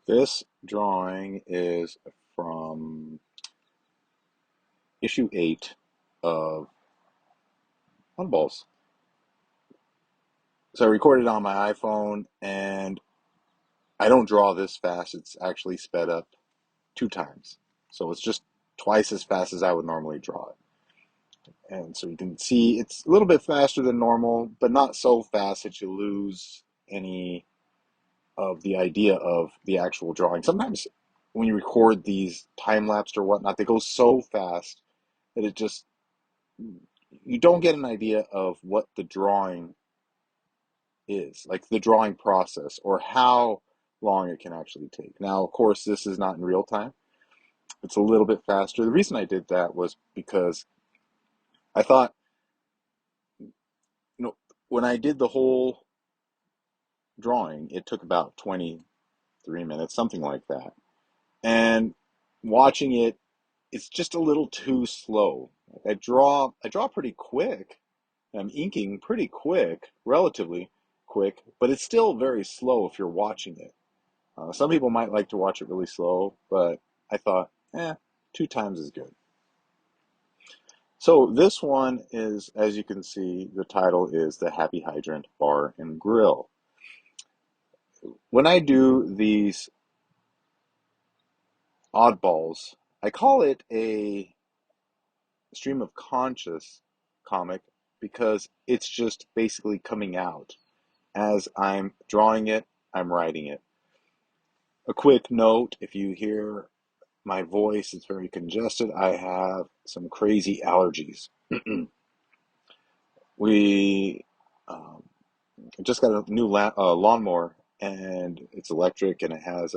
This drawing is from issue 8 of Oddballs. So I recorded on my iPhone and I don't draw this fast. It's actually sped up 2 times. So it's just twice as fast as I would normally draw it. And so you can see it's a little bit faster than normal, but not so fast that you lose any of the idea of the actual drawing. Sometimes when you record these time lapsed or whatnot, they go so fast that it just you don't get an idea of what the drawing is, like the drawing process or how long it can actually take. Now, of course, this is not in real time. It's a little bit faster. The reason I did that was because I thought, you know, when I did the whole drawing, it took about 23 minutes, something like that. And watching it, it's just a little too slow. I draw pretty quick. I'm inking pretty quick, relatively quick, but it's still very slow if you're watching it. Some people might like to watch it really slow, but I thought, 2 times is good. So this one is, as you can see, the title is The Happy Hydrant Bar and Grill. When I do these oddballs, I call it a stream of conscious comic because it's just basically coming out. As I'm drawing it, I'm writing it. A quick note, if you hear my voice is very congested, I have some crazy allergies. We um, just got a new lawnmower, and it's electric, and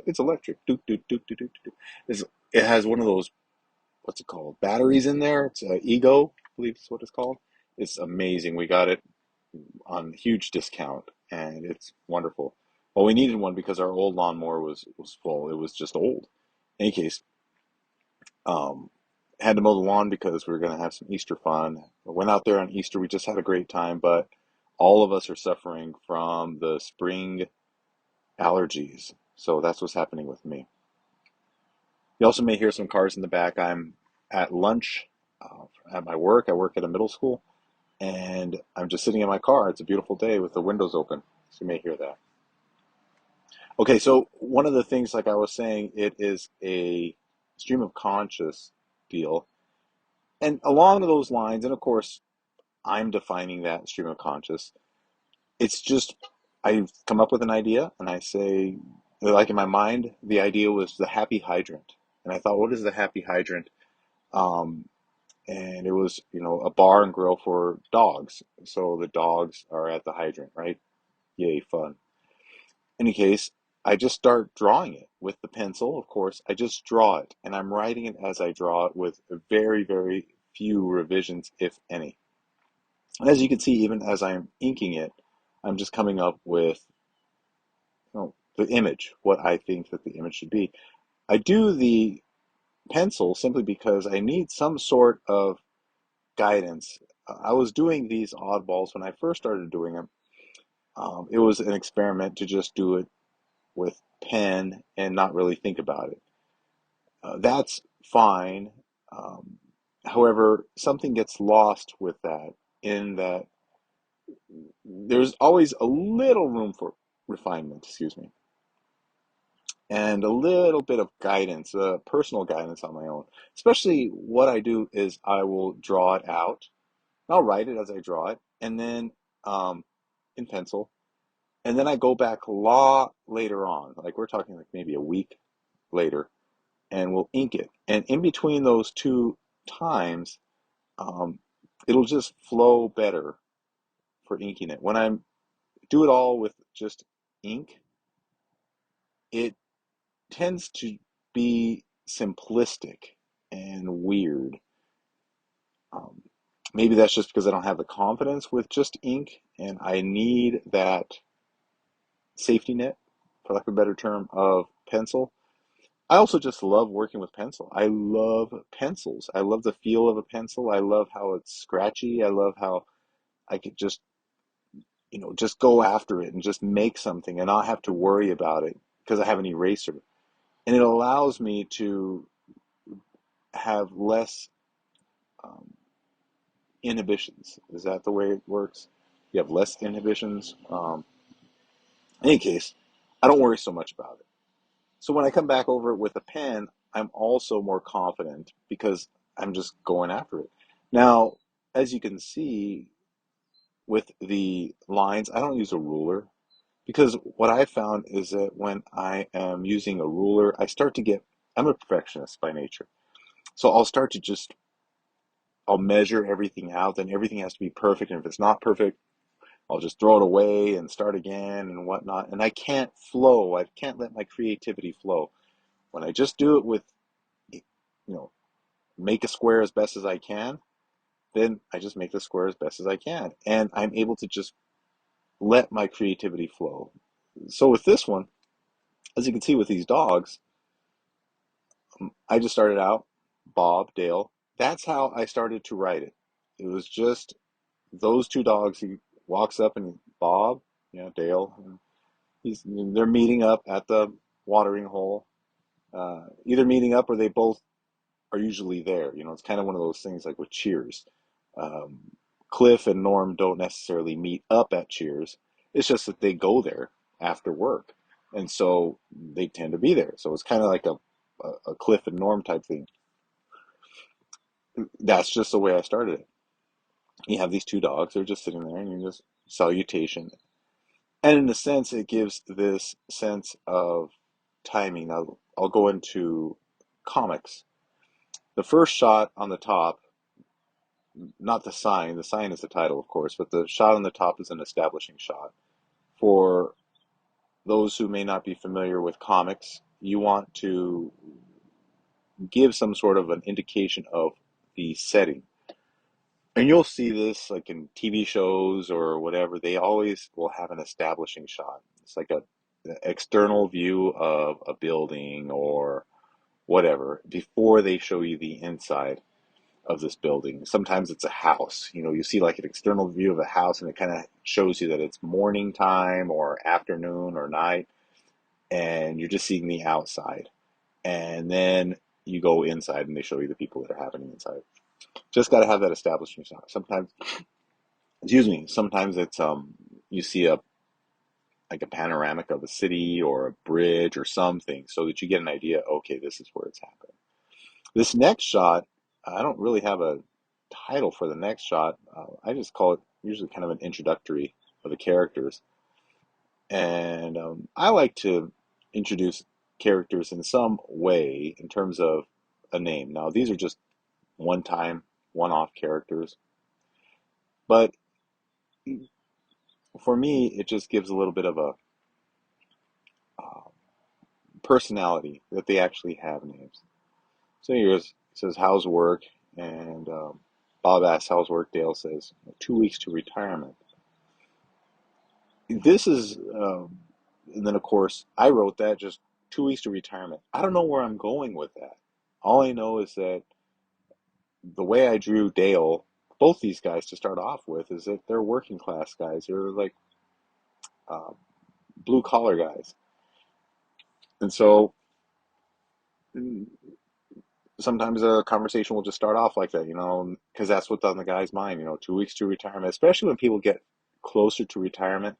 it's electric. Doot, doot, doot, doot, doot, doot. It has one of those, what's it called? Batteries in there. It's Ego, I believe is what it's called. It's amazing. We got it on huge discount, and it's wonderful. Well, we needed one because our old lawnmower was full. It was just old. In any case, um, had to mow the lawn because we were going to have some Easter fun. I went out there on Easter. We just had a great time, but all of us are suffering from the spring allergies. So that's what's happening with me. You also may hear some cars in the back. I'm at lunch at my work. I work at a middle school, and I'm just sitting in my car. It's a beautiful day with the windows open, so you may hear that. Okay, so one of the things, like I was saying, it is a stream of conscious deal. And along those lines, and of course, I'm defining that stream of conscious. It's just, I've come up with an idea and I say, like in my mind, the idea was the happy hydrant. And I thought, what is the happy hydrant? Um, and it was, a bar and grill for dogs. So the dogs are at the hydrant, right? Yay, fun. In any case, I just start drawing it with the pencil, of course. I just draw it and I'm writing it as I draw it with very, very few revisions, if any. And as you can see, even as I'm inking it, I'm just coming up with, the image, what I think that the image should be. I do the pencil simply because I need some sort of guidance. I was doing these oddballs when I first started doing them. It was an experiment to just do it with pen and not really think about it. That's fine. Um, However, something gets lost with that in that there's always a little room for refinement, excuse me, and a little bit of guidance, personal guidance on my own. Especially what I do is I will draw it out. I'll write it as I draw it, and then um, in pencil, and then I go back a lot later on. Like we're talking like maybe a week later, and we'll ink it. And in between those two times, um, it'll just flow better for inking it. When I do it all with just ink, it tends to be simplistic and weird. Um, Maybe that's just because I don't have the confidence with just ink, and I need that safety net, for lack of a better term, of pencil. I also just love working with pencil. I love pencils. I love the feel of a pencil. I love how it's scratchy. I love how I could just go after it and just make something and not have to worry about it because I have an eraser. and it allows me to have less um, inhibitions. Is that the way it works? You have less inhibitions. In any case, I don't worry so much about it. So when I come back over it with a pen, I'm also more confident because I'm just going after it. Now, as you can see with the lines, I don't use a ruler because what I found is that when I am using a ruler, I'm a perfectionist by nature. So I'll start to just, I'll measure everything out, and everything has to be perfect. And if it's not perfect, I'll just throw it away and start again and whatnot. And I can't flow. I can't let my creativity flow. When I just do it with, make a square as best as I can, then I just make the square as best as I can. And I'm able to just let my creativity flow. So with this one, as you can see with these dogs, I just started out, Bob, Dale. That's how I started to write it. It was just those two dogs. He walks up and Bob, Dale. And they're meeting up at the watering hole, either meeting up or they both are usually there. It's kind of one of those things like with Cheers. Um, Cliff and Norm don't necessarily meet up at Cheers. It's just that they go there after work, and so they tend to be there. So it's kind of like a Cliff and Norm type thing. That's just the way I started it. You have these two dogs; they're just sitting there, and you just salutation. And in a sense, it gives this sense of timing. Now, I'll go into comics. The first shot on the top, not the sign is the title, of course, but the shot on the top is an establishing shot. For those who may not be familiar with comics, you want to give some sort of an indication of the setting. And you'll see this like in TV shows or whatever, they always will have an establishing shot. It's like an external view of a building or whatever before they show you the inside of this building. Sometimes it's a house. You see like an external view of a house and it kind of shows you that it's morning time or afternoon or night and you're just seeing the outside. And then you go inside and they show you the people that are happening inside. Just got to have that establishing shot. Sometimes, excuse me, sometimes it's you see a like a panoramic of a city or a bridge or something so that you get an idea, okay, this is where it's happening. This next shot, I don't really have a title for the next shot. I just call it usually kind of an introductory of the characters. And I like to introduce characters in some way in terms of a name. Now, these are just one time, one off characters. But for me, it just gives a little bit of a uh, personality that they actually have names. So here's, it says, how's work? And Bob asks, how's work? Dale says, 2 weeks to retirement. This is, and then of course, I wrote that just 2 weeks to retirement. I don't know where I'm going with that. All I know is that the way I drew Dale, both these guys to start off with, is that they're working class guys. They're like uh, blue collar guys. And so mm, sometimes a conversation will just start off like that, because that's what's on the guy's mind, 2 weeks to retirement, especially when people get closer to retirement.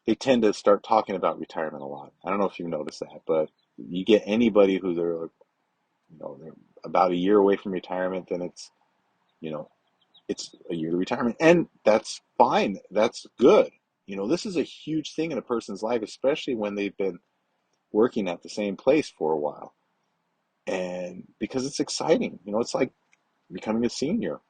They tend to start talking about retirement a lot. I don't know if you've noticed that, but you get anybody who they're about a year away from retirement, then you know, it's a year to retirement. And that's fine. That's good. This is a huge thing in a person's life, especially when they've been working at the same place for a while. And because it's exciting, it's like becoming a senior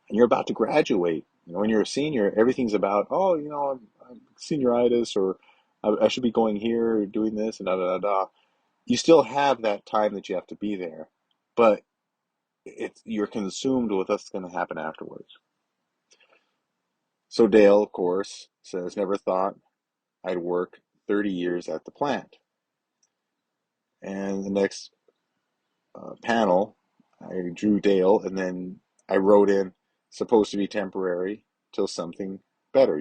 and you're about to graduate. When you're a senior, everything's about, oh, I'm senioritis or I should be going here or doing this and da da da da. You still have that time that you have to be there, but you're consumed with what's going to happen afterwards. So Dale, of course, says, never thought I'd work 30 years at the plant. And the next panel, I drew Dale, and then I wrote in, supposed to be temporary till something better.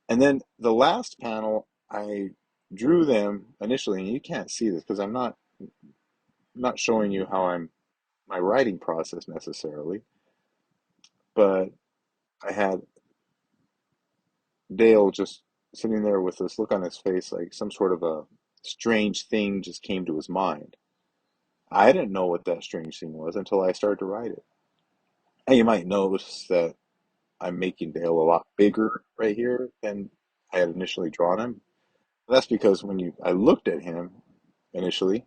And then the last panel, I drew them initially, and you can't see this because I'm not showing you how I'm my writing process necessarily, but I had Dale just sitting there with this look on his face like some sort of a strange thing just came to his mind. I didn't know what that strange thing was until I started to write it. And you might notice that I'm making Dale a lot bigger right here than I had initially drawn him. That's because when you I looked at him initially,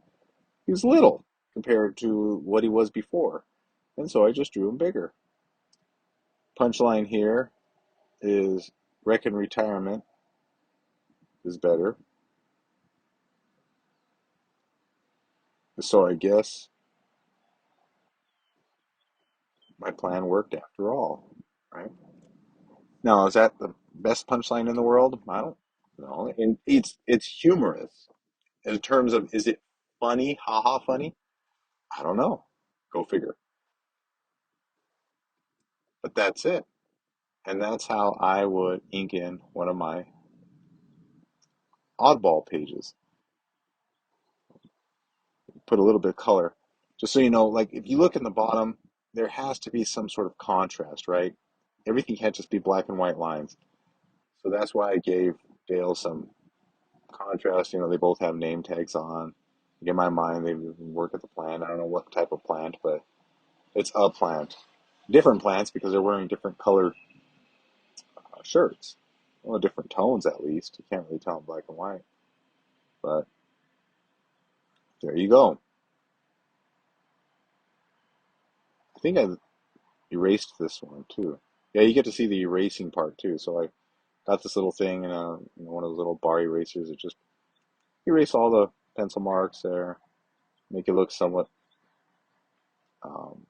he was little compared to what he was before. And so I just drew him bigger. Punchline here is reckon retirement is better. So I guess my plan worked after all, right? Now, is that the best punchline in the world? I don't know. And it's humorous in terms of is it funny, haha funny? I don't know. Go figure. But that's it. And that's how I would ink in one of my oddball pages. Put a little bit of color. Just so you know, like if you look in the bottom, there has to be some sort of contrast, right? Everything can't just be black and white lines. So that's why I gave Dale some contrast. They both have name tags on. In my mind, they work at the plant. I don't know what type of plant, but it's a plant. Different plants because they're wearing different colored shirts. Well, different tones at least. You can't really tell in black and white. But there you go. I think I erased this one too. Yeah, you get to see the erasing part too. So I got this little thing and one of those little bar erasers. It just erase all the pencil marks there, make it look somewhat um,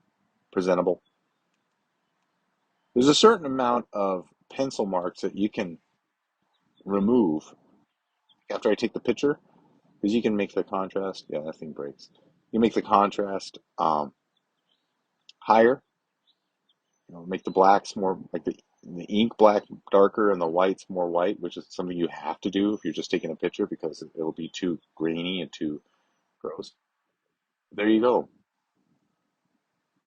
presentable. There's a certain amount of pencil marks that you can remove after I take the picture because you can make the contrast. Yeah, that thing breaks. You make the contrast higher. Make the blacks more like the ink black darker and the whites more white, which is something you have to do if you're just taking a picture because it'll be too grainy and too gross. There you go.